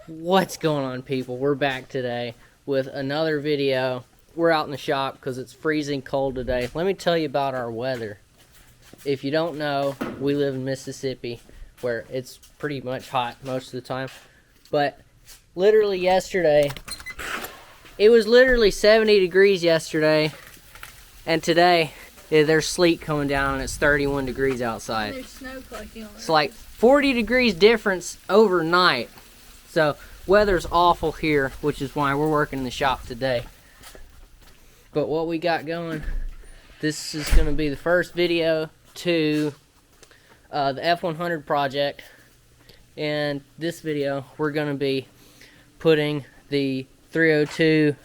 What's going on, people? We're back today with another video. We're out in the shop because it's freezing cold today. Let me tell you about our weather. If you don't know, we live in Mississippi where it's pretty much hot most of the time. But literally yesterday, it was literally 70 degrees yesterday. And today, there's sleet coming down and it's 31 degrees outside. There's snow collecting on the It's like 40 degrees difference overnight. So, weather's awful here, which is why we're working in the shop today. But what we got going, this is going to be the first video to the F100 project. And this video, we're going to be putting the 302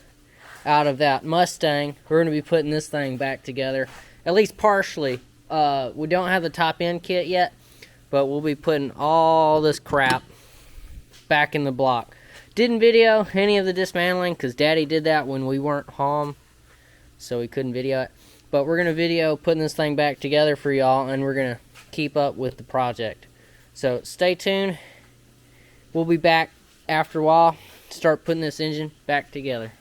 out of that Mustang. We're going to be putting this thing back together, at least partially. We don't have the top end kit yet, but we'll be putting all this crap back in the block. Didn't video any of the dismantling because Daddy did that when we weren't home, so we couldn't video it. But we're gonna video putting this thing back together for y'all, and we're gonna keep up with the project. So stay tuned. We'll be back after a while to start putting this engine back together.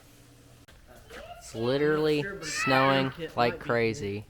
It's literally snowing like crazy.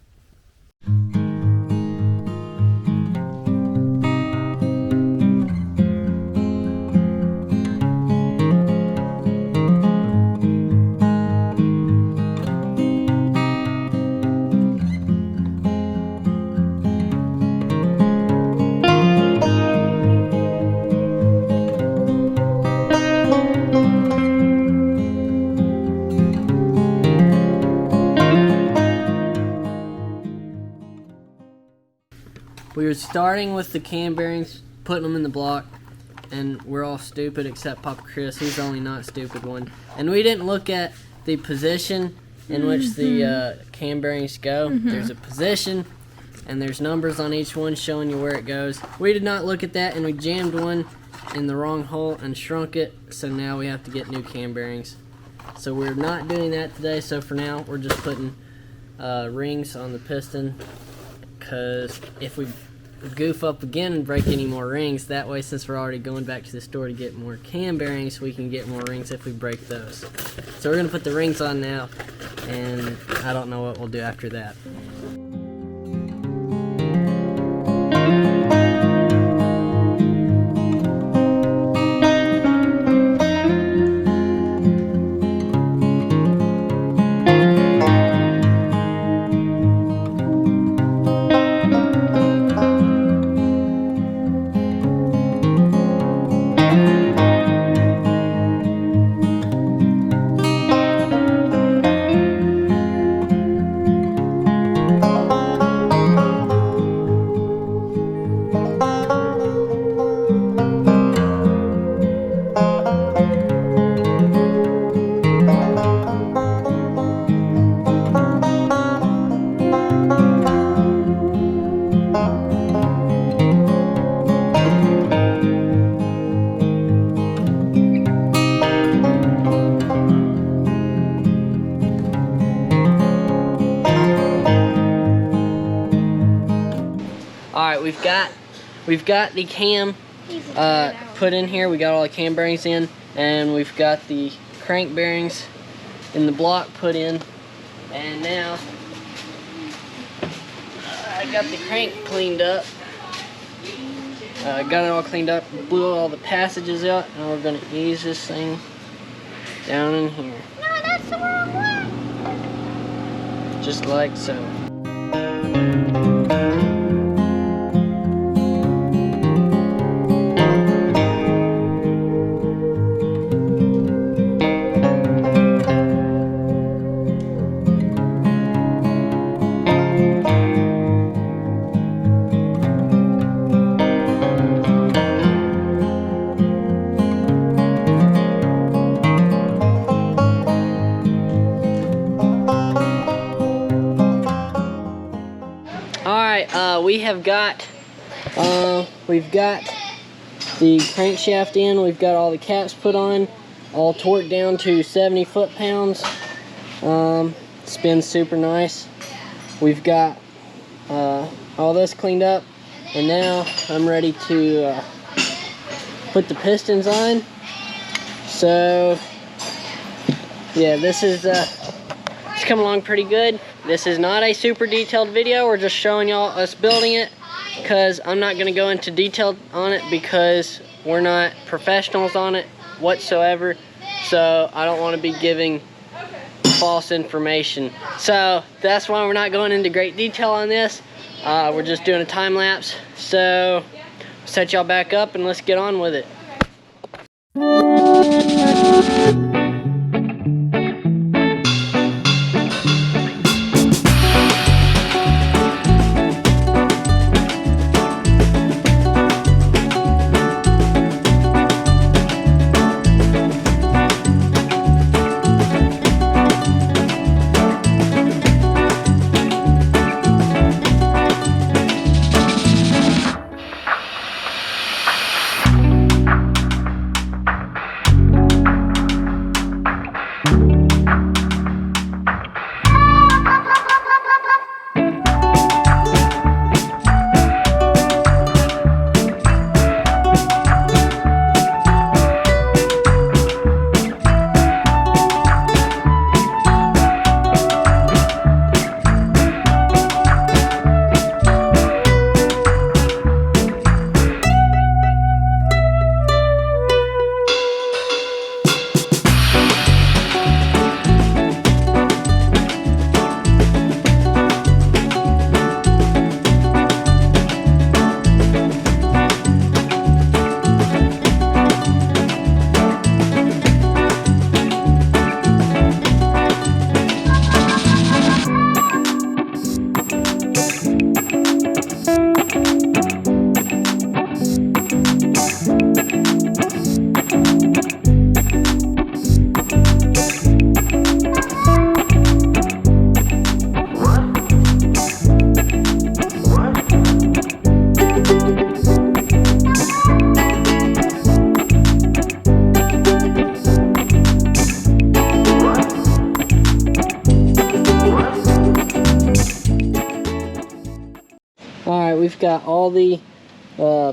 We were starting with the cam bearings, putting them in the block, and we're all stupid except Papa Chris. He's the only not stupid one. And we didn't look at the position in which the cam bearings go. There's a position, and there's numbers on each one showing you where it goes. We did not look at that, and we jammed one in the wrong hole and shrunk it, so now we have to get new cam bearings. So we're not doing that today, so for now we're just putting rings on the piston, because if we goof up again and break any more rings, that way, since we're already going back to the store to get more cam bearings, we can get more rings if we break those. So we're gonna put the rings on now, and I don't know what we'll do after that. Alright, we've got the cam put in here. We got all the cam bearings in, and we've got the crank bearings in the block put in. And now I got the crank cleaned up. Got it all cleaned up, blew all the passages out, and we're gonna ease this thing down in here. No, that's the wrong way. Just like so. We've got the crankshaft in. We've got all the caps put on, all torqued down to 70 foot-pounds. Spins super nice. We've got all this cleaned up, and now I'm ready to put the pistons on So yeah, this is it's coming along pretty good. This is not a super detailed video. We're just showing y'all us building it, because I'm not going to go into detail on it because we're not professionals on it whatsoever. So I don't want to be giving false information. So that's why we're not going into great detail on this. We're just doing a time lapse. So set y'all back up and let's get on with it. Alright, we've got all the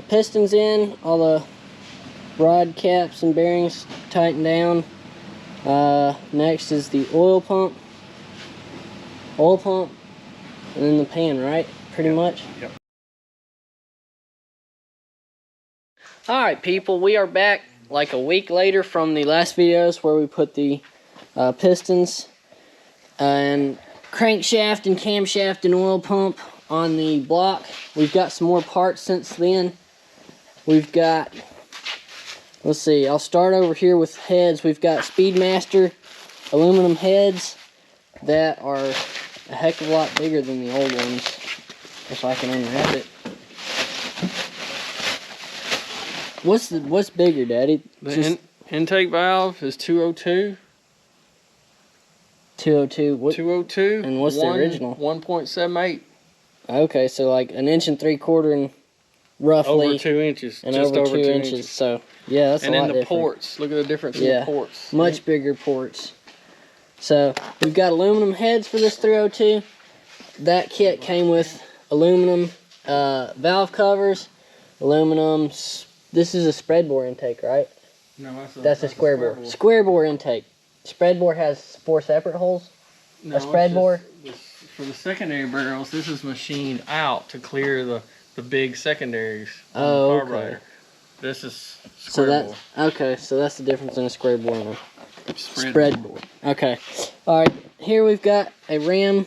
pistons in, all the rod caps and bearings tightened down. Next is the oil pump, and then the pan, right? Pretty much? Yep. Alright people, we are back like a week later from the last videos where we put the pistons and crankshaft and camshaft and oil pump on the block. We've got some more parts since then. We've got, let's see, I'll start over here with heads. We've got Speedmaster aluminum heads that are a heck of a lot bigger than the old ones, if I can unwrap it. What's bigger, Daddy? The intake valve is 202. 202. What? 202. And what's the original? 1.78. Okay, so like 1 3/4 and roughly over 2 inches. and just over 2 inches. So yeah, that's and a lot then the different. ports. Look at the difference in the ports. Much bigger ports. So we've got aluminum heads for this 302. That kit came with aluminum valve covers, aluminum. This is a spread bore intake, right? No, that's a square bore. Square bore intake. Spread bore has 4 separate holes. No, a spread bore. For the secondary barrels, this is machined out to clear the big secondaries on Oh, the okay. carburetor. This is square bore. Okay, so that's the difference in a square bore and a Spread bore. Okay. Alright, here we've got a Ram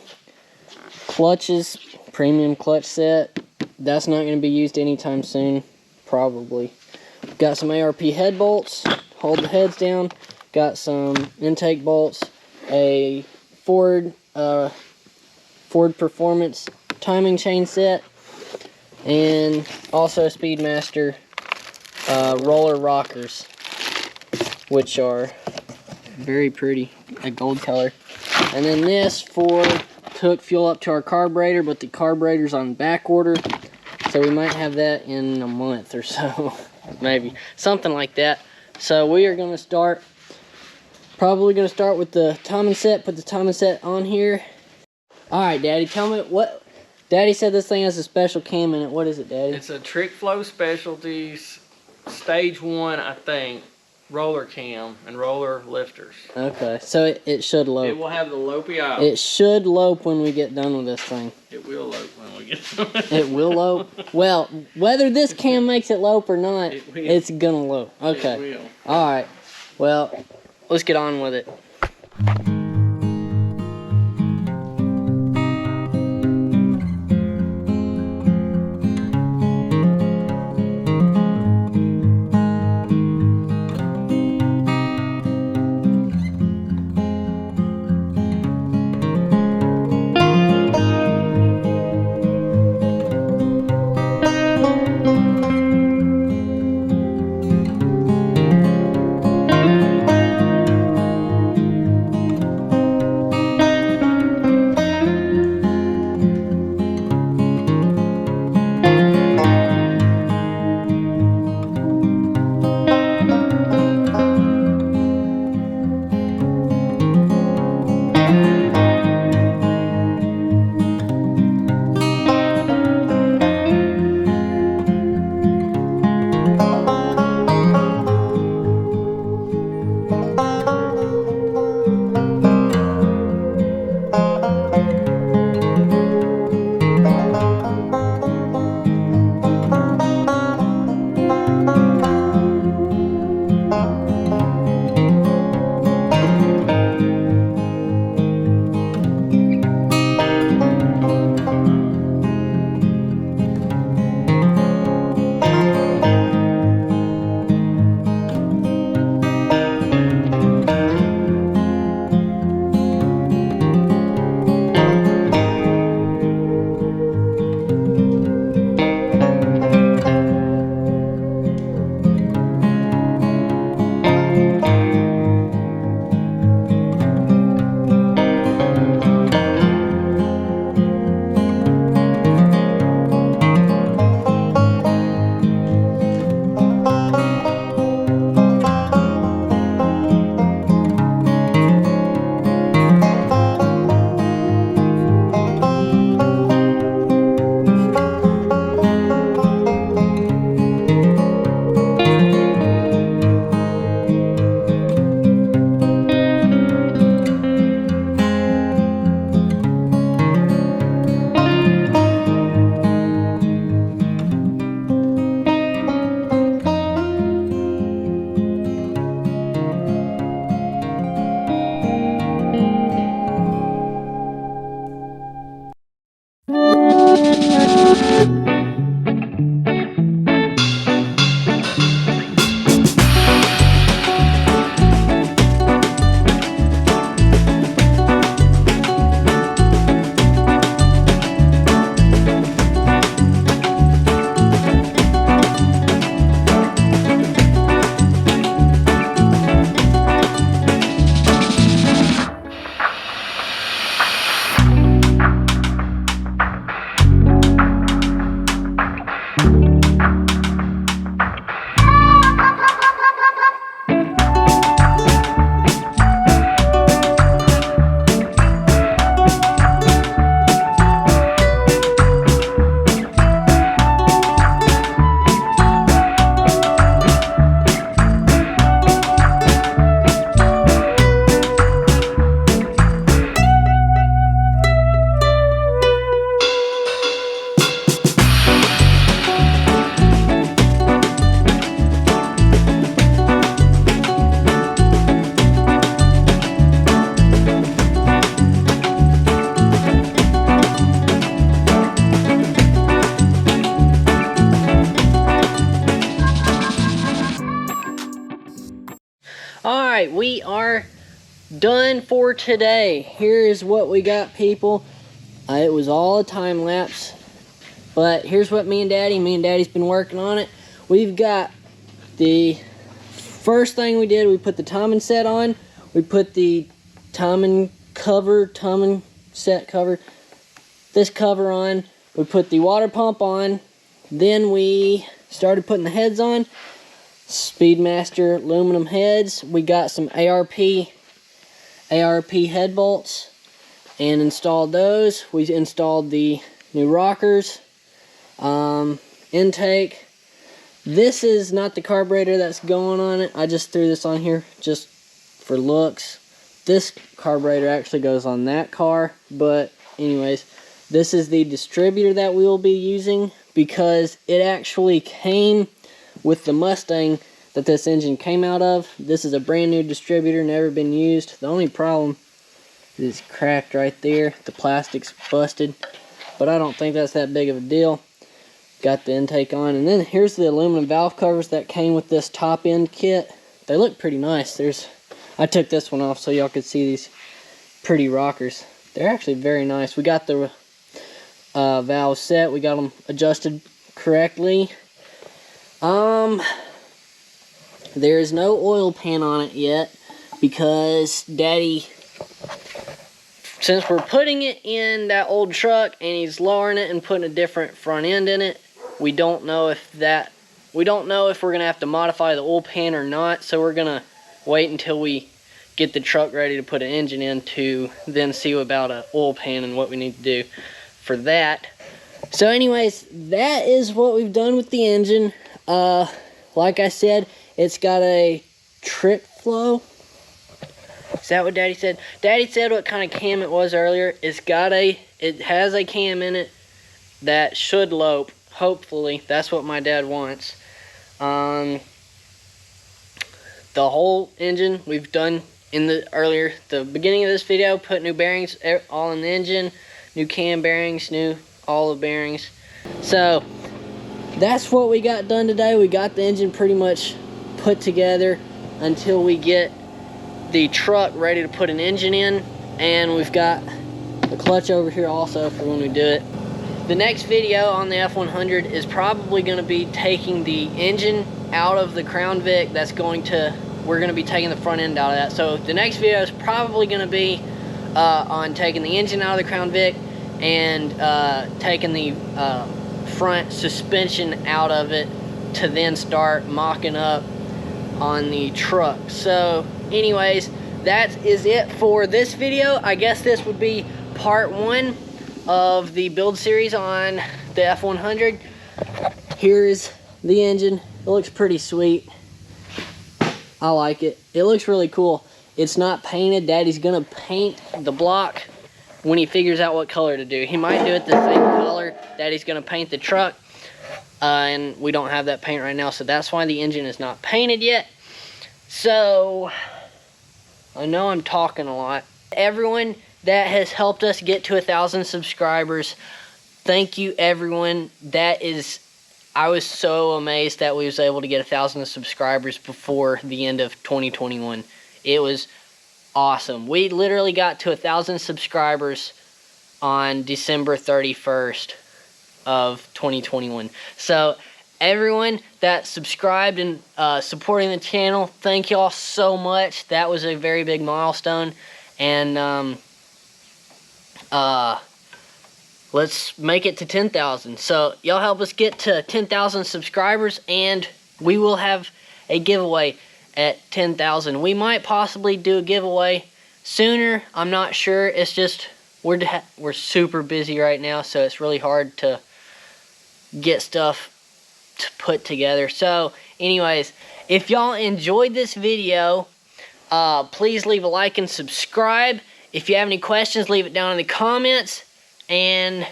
clutches, premium clutch set. That's not going to be used anytime soon, probably. Got some ARP head bolts, hold the heads down. Got some intake bolts, a Ford Performance timing chain set, and also Speedmaster roller rockers, which are very pretty, a gold color. And then this for took fuel up to our carburetor, but the carburetor's on back order, so we might have that in a month or so, maybe something like that. So we are going to start. Probably going to start with the timing set, put the timing set on here. Alright, Daddy, tell me what... Daddy said this thing has a special cam in it. What is it, Daddy? It's a Trick Flow Specialties Stage 1, I think. roller cam and roller lifters. Okay, so it should It lope. will have the lopey out. It should lope when we get done with this thing. It will lope when we get done. It will lope. Well, whether this cam makes it lope or not, it's gonna lope. Okay. It will. All right. Well, let's get on with it. Alright, we are done for today. Here is what we got, people. It was all a time lapse, but here's what me and Daddy's been working on it. We've got the first thing we did, we put the timing set on. We put the timing set cover, this cover on. We put the water pump on. Then we started putting the heads on. Speedmaster aluminum heads. We got some ARP head bolts and installed those. We installed the new rockers, intake, This is not the carburetor that's going on it. I just threw this on here just for looks. This carburetor actually goes on that car, but anyways, this is the distributor that we will be using because it actually came with the Mustang that this engine came out of. This is a brand new distributor, never been used. The only problem is it's cracked right there. The plastic's busted, but I don't think that's that big of a deal. Got the intake on, and then here's the aluminum valve covers that came with this top end kit. They look pretty nice. I took this one off so y'all could see these pretty rockers. They're actually very nice. We got the valves set. We got them adjusted correctly. There is no oil pan on it yet because Daddy, since we're putting it in that old truck and he's lowering it and putting a different front end in it, we don't know if we're gonna have to modify the oil pan or not. So we're gonna wait until we get the truck ready to put an engine in to then see about an oil pan and what we need to do for that. So anyways, that is what we've done with the engine. Like I said, it's got a trip flow. Is that what Daddy said? Daddy said what kind of cam it was earlier. It has a cam in it that should lope. Hopefully, that's what my dad wants. The whole engine we've done in the beginning of this video, put new bearings all in the engine, new cam bearings, all the bearings. So that's what we got done today. We got the engine pretty much put together until we get the truck ready to put an engine in, and we've got the clutch over here also for when we do it. The next video on the F100 is probably going to be taking the engine out of the Crown Vic. We're going to be taking the front end out of that. So the next video is probably going to be on taking the engine out of the Crown Vic and taking the front suspension out of it to then start mocking up on the truck. So anyways, that is it for this video. I guess this would be part 1 of the build series on the F100. Here's the engine. It looks pretty sweet. I like it. It looks really cool. It's not painted. Daddy's gonna paint the block when he figures out what color to do. He might do it the same color. Daddy's gonna paint the truck, and we don't have that paint right now, so that's why the engine is not painted yet. So I know I'm talking a lot. Everyone that has helped us get to 1,000 subscribers, thank you everyone. I was so amazed that we was able to get 1,000 subscribers before the end of 2021. It was awesome. We literally got to 1,000 subscribers on December 31st of 2021. So everyone that subscribed and supporting the channel, thank y'all so much. That was a very big milestone, and let's make it to 10,000. So y'all help us get to 10,000 subscribers, and we will have a giveaway at 10,000. We might possibly do a giveaway sooner. I'm not sure. It's just we're super busy right now, so it's really hard to get stuff to put together. So anyways, if y'all enjoyed this video, please leave a like and subscribe. If you have any questions, leave it down in the comments, and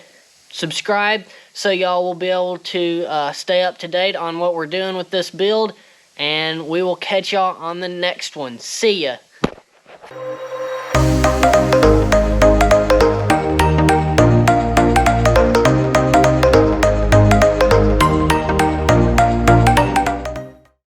subscribe so y'all will be able to stay up to date on what we're doing with this build, and we will catch y'all on the next one. See ya.